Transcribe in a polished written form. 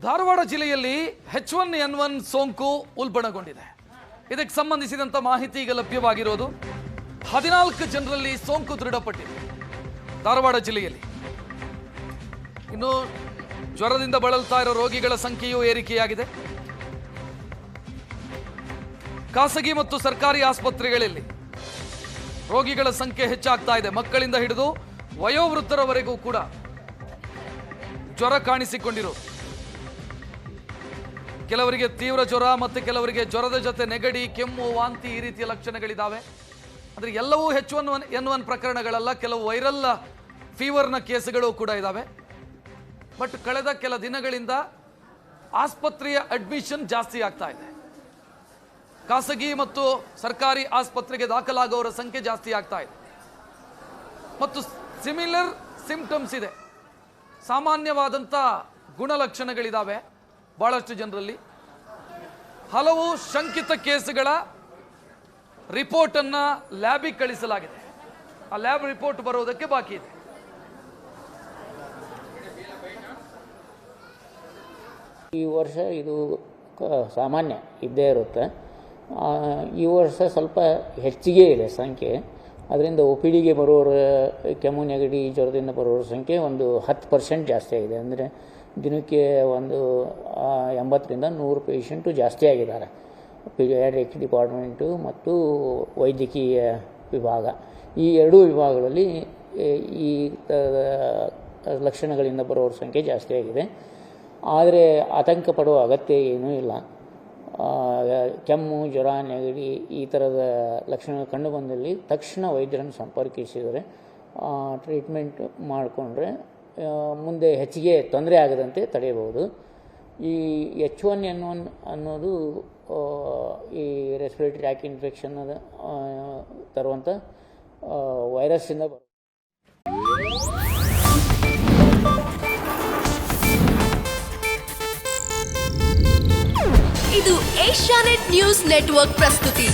ಧಾರವಾಡ ಜಿಲ್ಲೆಯಲ್ಲಿ H1N1 ಸೋಂಕು ಉಲ್ಬಣಗೊಂಡಿದೆ. ಇದಕ್ಕೆ ಸಂಬಂಧಿಸಿದಂತ ಮಾಹಿತಿ ಈಗ ಲಭ್ಯವಾಗಿರೋದು. 14 ಜನರಲ್ಲಿ ಸೋಂಕು ದೃಢಪಟ್ಟಿದೆ ಧಾರವಾಡ ಜಿಲ್ಲೆಯಲ್ಲಿ. ಇನ್ನು ಜ್ವರದಿಂದ ಬಳಲ್ತಾ ಇರೋ ರೋಗಿಗಳ ಸಂಖ್ಯೆಯೂ ಏರಿಕೆಯಾಗಿದೆ. ಖಾಸಗಿ ಮತ್ತು ಸರ್ಕಾರಿ ಆಸ್ಪತ್ರೆಗಳಲ್ಲಿ ರೋಗಿಗಳ ಸಂಖ್ಯೆ ಹೆಚ್ಚಾಗ್ತಾ ಇದೆ. ಮಕ್ಕಳಿಂದ ಹಿಡಿದು ವಯೋವೃದ್ಧರವರೆಗೂ ಕೂಡ ಜ್ವರ ಕಾಣಿಸಿಕೊಂಡಿರೋದು. ಕೆಲವರಿಗೆ ತೀವ್ರ ಜ್ವರ ಮತ್ತು ಕೆಲವರಿಗೆ ಜ್ವರದ ಜೊತೆ ನೆಗಡಿ, ಕೆಮ್ಮು, ವಾಂತಿ ಈ ರೀತಿಯ ಲಕ್ಷಣಗಳಿದ್ದಾವೆ. ಅಂದರೆ ಎಲ್ಲವೂ H1N1 ಪ್ರಕರಣಗಳಲ್ಲ, ಕೆಲವು ವೈರಲ್ ಫೀವರ್ನ ಕೇಸುಗಳು ಕೂಡ ಇದ್ದಾವೆ. ಬಟ್ ಕಳೆದ ಕೆಲ ದಿನಗಳಿಂದ ಆಸ್ಪತ್ರೆಯ ಅಡ್ಮಿಷನ್ ಜಾಸ್ತಿ ಆಗ್ತಾ ಇದೆ. ಖಾಸಗಿ ಮತ್ತು ಸರ್ಕಾರಿ ಆಸ್ಪತ್ರೆಗೆ ದಾಖಲಾಗುವವರ ಸಂಖ್ಯೆ ಜಾಸ್ತಿ ಆಗ್ತಾ ಇದೆ. ಮತ್ತು ಸಿಮಿಲರ್ ಸಿಂಪ್ಟಮ್ಸ್ ಇದೆ, ಸಾಮಾನ್ಯವಾದಂಥ ಗುಣಲಕ್ಷಣಗಳಿದ್ದಾವೆ ಬಹಳಷ್ಟು ಜನರಲ್ಲಿ. ಹಲವು ಶಂಕಿತ ಕೇಸುಗಳ ರಿಪೋರ್ಟನ್ನು ಲ್ಯಾಬಿಗೆ ಕಳಿಸಲಾಗಿದೆ. ಆ ಲ್ಯಾಬ್ ರಿಪೋರ್ಟ್ ಬರೋದಕ್ಕೆ ಬಾಕಿ ಇದೆ. ಈ ವರ್ಷ ಇದು ಸಾಮಾನ್ಯ ಇದ್ದೇ ಇರುತ್ತೆ. ಈ ವರ್ಷ ಸ್ವಲ್ಪ ಹೆಚ್ಚಿಗೆ ಇದೆ ಸಂಖ್ಯೆ. ಅದರಿಂದ OPDಗೆ ಬರೋರ, ಕೆಮ್ಮು ನೆಗಡಿ ಜ್ವರದಿಂದ ಬರೋರ ಸಂಖ್ಯೆ ಒಂದು 10% ಜಾಸ್ತಿ ಆಗಿದೆ. ಅಂದರೆ ದಿನಕ್ಕೆ ಒಂದು 80ರಿಂದ 100 ಪೇಷಂಟು ಜಾಸ್ತಿ ಆಗಿದ್ದಾರೆ. ಪೀಡಿಯಾಟ್ರಿಕ್ ಡಿಪಾರ್ಟ್ಮೆಂಟು ಮತ್ತು ವೈದ್ಯಕೀಯ ವಿಭಾಗ, ಈ ಎರಡೂ ವಿಭಾಗಗಳಲ್ಲಿ ಈ ಥರದ ಲಕ್ಷಣಗಳಿಂದ ಬರೋರ ಸಂಖ್ಯೆ ಜಾಸ್ತಿ ಆಗಿದೆ. ಆದರೆ ಆತಂಕ ಪಡುವ ಅಗತ್ಯ ಏನೂ ಇಲ್ಲ. ಕೆಮ್ಮು, ಜ್ವರ, ನೆಗಡಿ ಈ ಥರದ ಲಕ್ಷಣಗಳು ಕಂಡು ಬಂದಲ್ಲಿ ತಕ್ಷಣ ವೈದ್ಯರನ್ನು ಸಂಪರ್ಕಿಸಿದರೆ ಟ್ರೀಟ್ಮೆಂಟ್ ಮಾಡಿಕೊಂಡ್ರೆ ಮುಂದೆ ಹೆಚ್ಚಿಗೆ ತೊಂದರೆ ಆಗದಂತೆ ತಡೆಯಬಹುದು. ಈ H1N1 ಅನ್ನೋದು ಈ ರೆಸ್ಪಿರೇಟರಿ ಟ್ರ್ಯಾಕ್ ಇನ್ಫೆಕ್ಷನ್ ತರುವಂಥ ವೈರಸ್ಸಿಂದ ಬರುತ್ತೆ. ಇದು ಏಷ್ಯಾನೆಟ್ ನ್ಯೂಸ್ ನೆಟ್ವರ್ಕ್ ಪ್ರಸ್ತುತಿ.